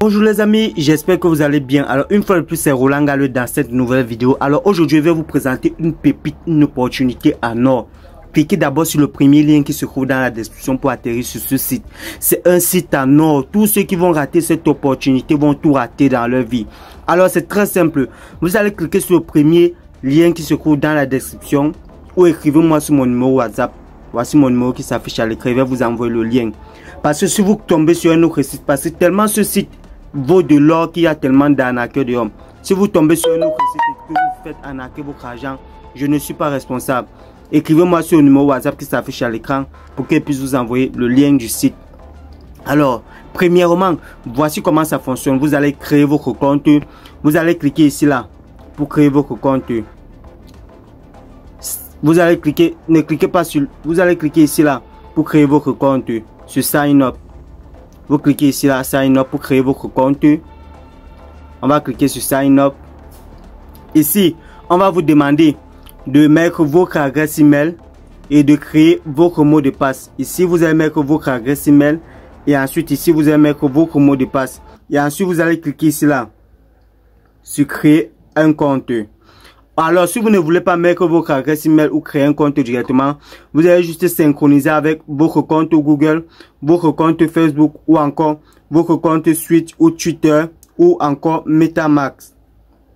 Bonjour les amis, j'espère que vous allez bien. Alors une fois de plus c'est Roland Gallo dans cette nouvelle vidéo. Alors aujourd'hui je vais vous présenter une pépite, une opportunité en or. Cliquez d'abord sur le premier lien qui se trouve dans la description pour atterrir sur ce site. C'est un site en or. Tous ceux qui vont rater cette opportunité vont tout rater dans leur vie. Alors c'est très simple. Vous allez cliquer sur le premier lien qui se trouve dans la description ou écrivez-moi sur mon numéro WhatsApp. Voici mon numéro qui s'affiche à l'écran. Je vais vous envoyer le lien. Parce que si vous tombez sur un autre site, parce que tellement ce site vaut de l'or qu'il y a tellement d'arnaqueurs de hommes. Si vous tombez sur un autre site et que vous faites arnaquer votre argent, je ne suis pas responsable. Écrivez-moi sur le numéro WhatsApp qui s'affiche à l'écran pour qu'il puisse vous envoyer le lien du site. Alors, premièrement, voici comment ça fonctionne. Vous allez créer votre compte. Vous allez cliquer ici là pour créer votre compte. Vous allez cliquer, ne cliquez pas sur, vous allez cliquer ici là pour créer votre compte sur Sign Up. Vous cliquez ici là, Sign Up pour créer votre compte. On va cliquer sur Sign Up. Ici, on va vous demander de mettre votre adresse email et de créer votre mot de passe. Ici, vous allez mettre votre adresse email et ensuite ici, vous allez mettre votre mot de passe. Et ensuite, vous allez cliquer ici là sur créer un compte. Alors, si vous ne voulez pas mettre votre adresse email ou créer un compte directement, vous allez juste synchroniser avec votre compte Google, votre compte Facebook ou encore votre compte Switch ou Twitter ou encore MetaMask.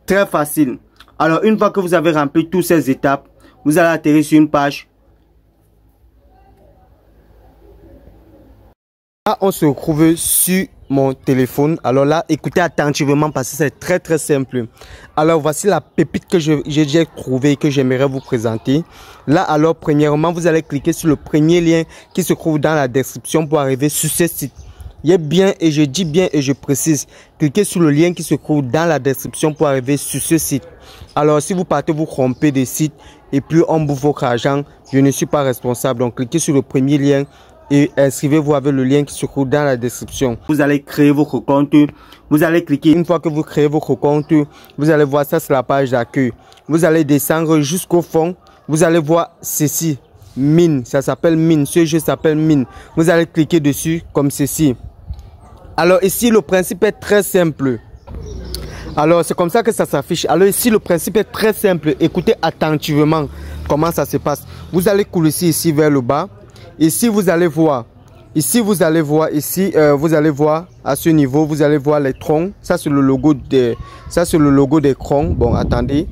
Très facile. Alors, une fois que vous avez rempli toutes ces étapes, vous allez atterrir sur une page. Là, on se retrouve sur mon téléphone. Alors là, écoutez attentivement parce que c'est très simple. Alors voici la pépite que j'ai déjà trouvée et que j'aimerais vous présenter. Là, alors premièrement, vous allez cliquer sur le premier lien qui se trouve dans la description pour arriver sur ce site. Il est bien, et je dis bien et je précise, cliquez sur le lien qui se trouve dans la description pour arriver sur ce site. Alors si vous partez vous tromper des sites et puis on bouffe votre argent, je ne suis pas responsable. Donc cliquez sur le premier lien et inscrivez-vous avec le lien qui se trouve dans la description. Vous allez créer votre compte. Vous allez cliquer. Une fois que vous créez votre compte, vous allez voir ça, c'est la page d'accueil. Vous allez descendre jusqu'au fond. Vous allez voir ceci. Mine. Ça s'appelle Mine. Ce jeu s'appelle Mine. Vous allez cliquer dessus comme ceci. Alors ici, le principe est très simple. Alors c'est comme ça que ça s'affiche. Alors ici, le principe est très simple. Écoutez attentivement comment ça se passe. Vous allez couler ici vers le bas. Ici, vous allez voir, vous allez voir à ce niveau, vous allez voir les troncs. Ça, c'est le logo des crons. Bon, attendez.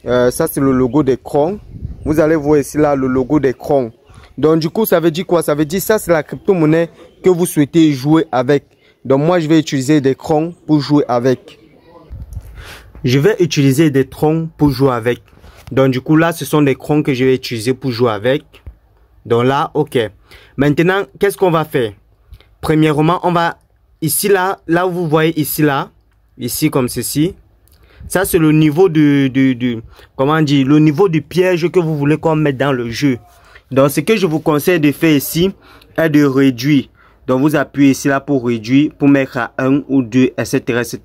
Ça, c'est le logo des crons. Vous allez voir ici, là, le logo des crons. Donc, du coup, ça veut dire quoi? Ça veut dire ça, c'est la crypto-monnaie que vous souhaitez jouer avec. Donc, moi, je vais utiliser des crons pour jouer avec. Je vais utiliser des troncs pour jouer avec. Donc, du coup, là, ce sont des crons que je vais utiliser pour jouer avec. Donc là, ok. Maintenant, qu'est-ce qu'on va faire? Premièrement, on va ici là où vous voyez ici là, ici comme ceci. Ça c'est le niveau comment dire, le niveau du piège que vous voulez qu'on mette dans le jeu. Donc ce que je vous conseille de faire ici est de réduire. Donc vous appuyez ici là pour réduire, pour mettre à 1 ou 2, etc., etc.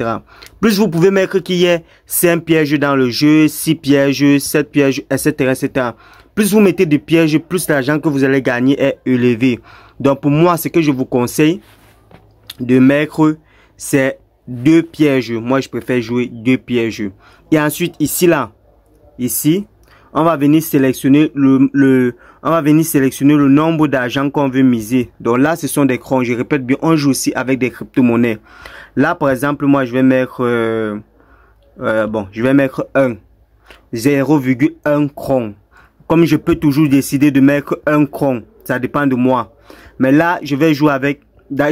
Plus vous pouvez mettre qu'il y ait 5 pièges dans le jeu, 6 pièges, 7 pièges, etc., etc. Plus vous mettez de pièges, plus l'argent que vous allez gagner est élevé. Donc pour moi, ce que je vous conseille de mettre, c'est 2 pièges. Moi, je préfère jouer 2 pièges. Et ensuite, ici là, ici, on va venir sélectionner le nombre d'argent qu'on veut miser. Donc là, ce sont des crons. Je répète bien, on joue aussi avec des crypto-monnaies. Là, par exemple, moi, je vais mettre, je vais mettre 1. 0,1 cron. Comme je peux toujours décider de mettre un cron, ça dépend de moi. Mais là, je vais jouer avec,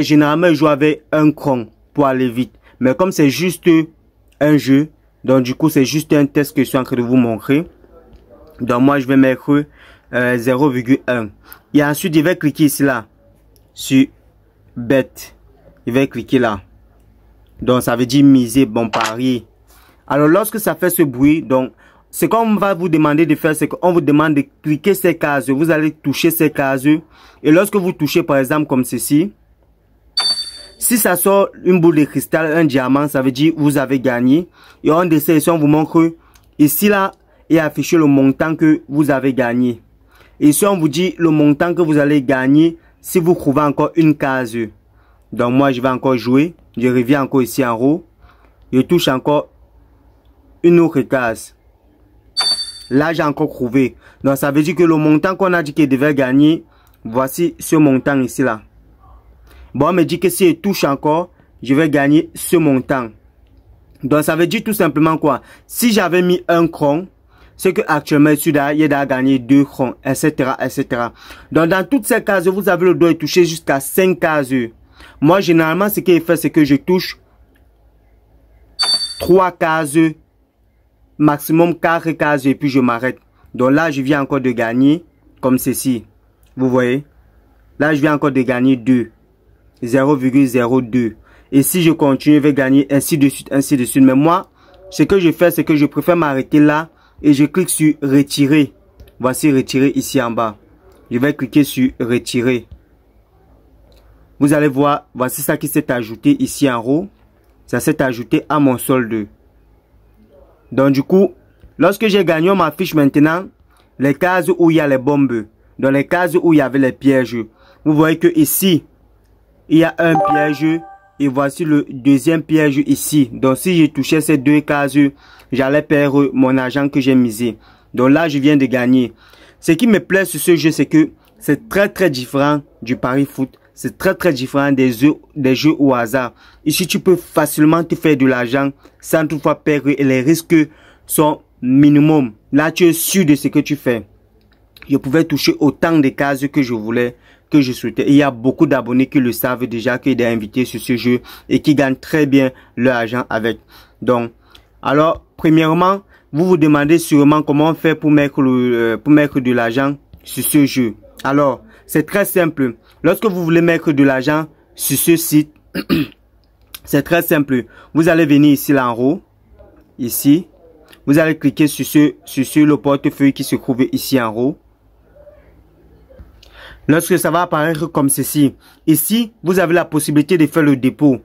généralement, je joue avec un cron pour aller vite. Mais comme c'est juste un jeu, donc du coup, c'est juste un test que je suis en train de vous montrer. Donc moi, je vais mettre 0,1. Et ensuite, je vais cliquer ici là, sur Bet. Je vais cliquer là. Donc ça veut dire miser, bon parier. Alors lorsque ça fait ce bruit, donc ce qu'on va vous demander de faire, c'est qu'on vous demande de cliquer ces cases. Vous allez toucher ces cases. Et lorsque vous touchez, par exemple, comme ceci, si ça sort une boule de cristal, un diamant, ça veut dire que vous avez gagné. Et on descend ici, on vous montre ici, là, et afficher le montant que vous avez gagné. Et ici, on vous dit le montant que vous allez gagner si vous trouvez encore une case. Donc, moi, je vais encore jouer. Je reviens encore ici en haut. Je touche encore une autre case. Là, j'ai encore trouvé. Donc, ça veut dire que le montant qu'on a dit qu'il devait gagner, voici ce montant ici là. Bon, on me dit que si je touche encore, je vais gagner ce montant. Donc, ça veut dire tout simplement quoi? Si j'avais mis 1 cron, c'est que actuellement, il a gagné 2 crons, etc., etc. Donc, dans toutes ces cases, vous avez le droit de toucher jusqu'à 5 cases. Moi, généralement, ce qu'il fait, c'est que je touche 3 cases, maximum 4 cases, et puis je m'arrête. Donc là, je viens encore de gagner, comme ceci. Vous voyez? Là, je viens encore de gagner 2. 0,02. Et si je continue, je vais gagner ainsi de suite, ainsi de suite. Mais moi, ce que je fais, c'est que je préfère m'arrêter là et je clique sur retirer. Voici retirer ici en bas. Je vais cliquer sur retirer. Vous allez voir, voici ça qui s'est ajouté ici en haut. Ça s'est ajouté à mon solde. Donc du coup, lorsque j'ai gagné, on m'affiche maintenant les cases où il y a les bombes. Dans les cases où il y avait les pièges. Vous voyez que ici, il y a un piège. Et voici le deuxième piège ici. Donc si je touchais ces 2 cases, j'allais perdre mon argent que j'ai misé. Donc là, je viens de gagner. Ce qui me plaît sur ce jeu, c'est que c'est très différent du pari foot. C'est très différent des jeux au hasard. Ici, tu peux facilement te faire de l'argent sans toutefois perdre et les risques sont minimum. Là, tu es sûr de ce que tu fais. Je pouvais toucher autant de cases que je voulais, que je souhaitais. Et il y a beaucoup d'abonnés qui le savent déjà, qui sont invités sur ce jeu et qui gagnent très bien leur argent avec. Donc, alors, premièrement, vous vous demandez sûrement comment faire pour mettre de l'argent sur ce jeu. Alors, c'est très simple. Lorsque vous voulez mettre de l'argent sur ce site, c'est très simple. Vous allez venir ici là en haut, ici. Vous allez cliquer sur le portefeuille qui se trouve ici en haut. Lorsque ça va apparaître comme ceci, ici, vous avez la possibilité de faire le dépôt.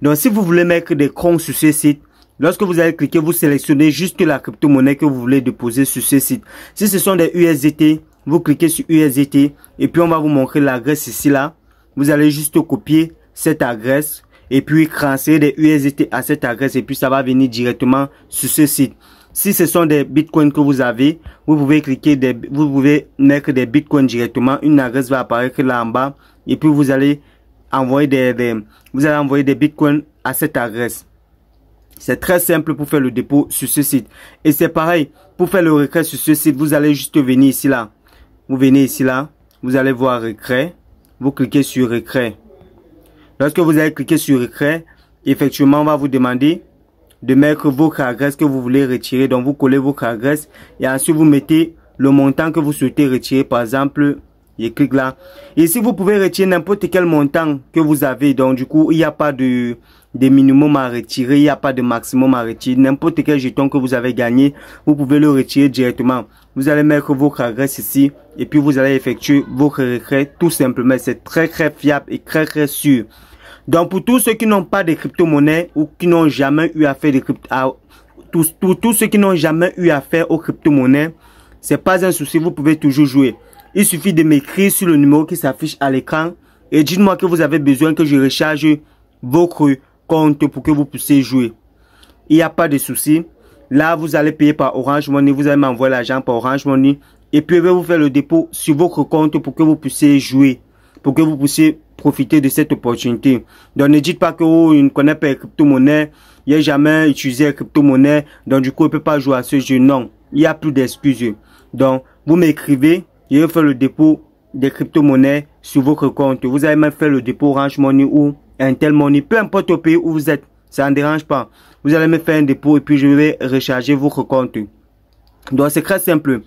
Donc, si vous voulez mettre des crons sur ce site, lorsque vous allez cliquer, vous sélectionnez juste la crypto-monnaie que vous voulez déposer sur ce site. Si ce sont des USDT, vous cliquez sur USDT et puis on va vous montrer l'adresse ici là. Vous allez juste copier cette adresse et puis transférer des USDT à cette adresse et puis ça va venir directement sur ce site. Si ce sont des bitcoins que vous avez, vous pouvez cliquer, vous pouvez mettre des bitcoins directement. Une adresse va apparaître là en bas et puis vous allez envoyer des bitcoins à cette adresse. C'est très simple pour faire le dépôt sur ce site. Et c'est pareil, pour faire le retrait sur ce site, vous allez juste venir ici là. Vous venez ici là, vous allez voir retrait. Vous cliquez sur retrait. Lorsque vous allez cliquer sur retrait, effectivement, on va vous demander de mettre votre adresse que vous voulez retirer. Donc, vous collez votre adresse et ensuite vous mettez le montant que vous souhaitez retirer. Par exemple, je clique là. Et ici, vous pouvez retirer n'importe quel montant que vous avez. Donc, du coup, il n'y a pas de minimum à retirer. Il n'y a pas de maximum à retirer. N'importe quel jeton que vous avez gagné, vous pouvez le retirer directement. Vous allez mettre votre adresse ici et puis vous allez effectuer votre retrait tout simplement. C'est très fiable et très sûr. Donc, pour tous ceux qui n'ont pas de crypto-monnaie ou qui n'ont jamais eu à faire de tous ceux qui n'ont jamais eu affaire aux crypto-monnaies, c'est pas un souci, vous pouvez toujours jouer. Il suffit de m'écrire sur le numéro qui s'affiche à l'écran et dites-moi que vous avez besoin que je recharge votre compte pour que vous puissiez jouer. Il n'y a pas de souci. Là, vous allez payer par Orange Money, vous allez m'envoyer l'argent par Orange Money et puis je vais vous faire le dépôt sur votre compte pour que vous puissiez jouer, pour que vous puissiez profiter de cette opportunité. Donc ne dites pas que oh, je ne connais pas les crypto-monnaies, il n'a jamais utilisé les crypto-monnaies, donc du coup il ne peut pas jouer à ce jeu. Non, il n'y a plus d'excuses. Donc vous m'écrivez, je vais faire le dépôt des crypto-monnaies sur votre compte. Vous allez même faire le dépôt Orange Money ou Intel Money, peu importe au pays où vous êtes, ça ne dérange pas. Vous allez me faire un dépôt et puis je vais recharger votre compte. Donc c'est très simple.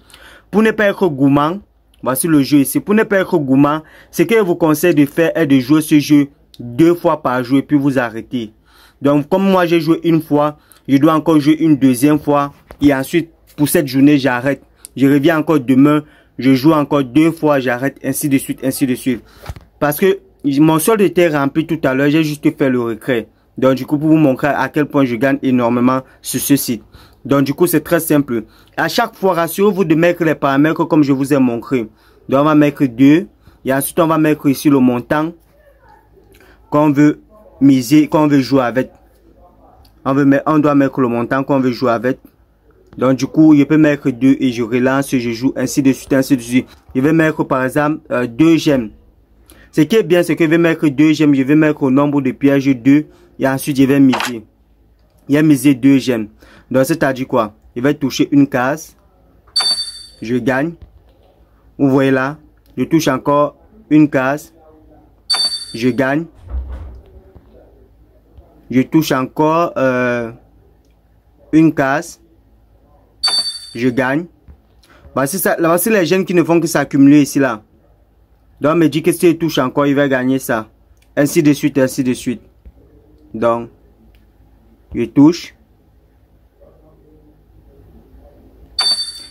Pour ne pas être gourmand, voici le jeu ici. Pour ne pas être gourmand, ce que je vous conseille de faire est de jouer ce jeu 2 fois par jour et puis vous arrêtez. Donc comme moi j'ai joué une fois, je dois encore jouer une deuxième fois et ensuite pour cette journée j'arrête. Je reviens encore demain, je joue encore 2 fois, j'arrête, ainsi de suite, ainsi de suite. Parce que mon solde était rempli tout à l'heure, j'ai juste fait le retrait. Donc du coup pour vous montrer à quel point je gagne énormément sur ce site. Donc du coup c'est très simple. À chaque fois rassurez-vous de mettre les paramètres comme je vous ai montré. Donc on va mettre 2 et ensuite on va mettre ici le montant qu'on veut miser, qu'on veut jouer avec. On doit mettre le montant qu'on veut jouer avec. Donc du coup, je peux mettre 2 et je relance, je joue ainsi de suite, ainsi de suite. Je vais mettre par exemple 2 gemmes. Ce qui est bien, c'est que je vais mettre 2 gemmes, je vais mettre au nombre de pièges 2 et ensuite je vais miser. Il y a misé 2 gemmes. Donc c'est-à-dire quoi? Je vais toucher une case, je gagne. Vous voyez là, je touche encore une case, je gagne. Je touche encore une case, je gagne. Voici les gemmes qui ne font que s'accumuler ici là. Donc on me dit que si je touche encore, il va gagner ça. Ainsi de suite, ainsi de suite. Donc, je touche.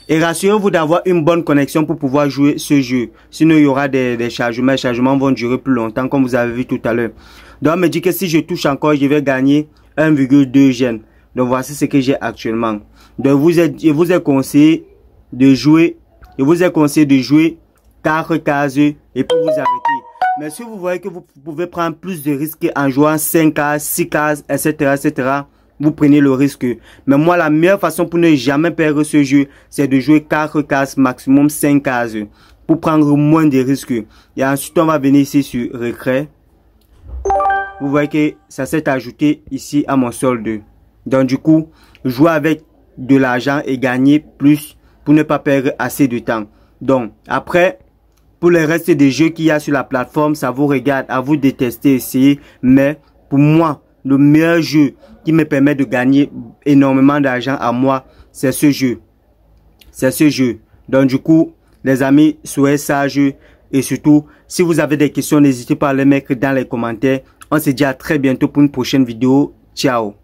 Et rassurez-vous d'avoir une bonne connexion pour pouvoir jouer ce jeu. Sinon, il y aura des chargements. Les chargements vont durer plus longtemps, comme vous avez vu tout à l'heure. Donc, on me dit que si je touche encore, je vais gagner 1,2 gemmes. Donc, voici ce que j'ai actuellement. Donc, je vous ai conseillé de jouer. Je vous ai conseillé de jouer 4 cases et puis vous arrêter. Mais si vous voyez que vous pouvez prendre plus de risques en jouant 5 cases, 6 cases, etc., etc., vous prenez le risque. Mais moi, la meilleure façon pour ne jamais perdre ce jeu, c'est de jouer 4 cases, maximum 5 cases, pour prendre moins de risques. Et ensuite, on va venir ici sur retrait. Vous voyez que ça s'est ajouté ici à mon solde. Donc, du coup, jouer avec de l'argent et gagner plus pour ne pas perdre assez de temps. Donc, après, pour le reste des jeux qu'il y a sur la plateforme, ça vous regarde, à vous de tester, essayer. Mais pour moi, le meilleur jeu qui me permet de gagner énormément d'argent à moi, c'est ce jeu. C'est ce jeu. Donc du coup, les amis, soyez sages et surtout, si vous avez des questions, n'hésitez pas à les mettre dans les commentaires. On se dit à très bientôt pour une prochaine vidéo. Ciao.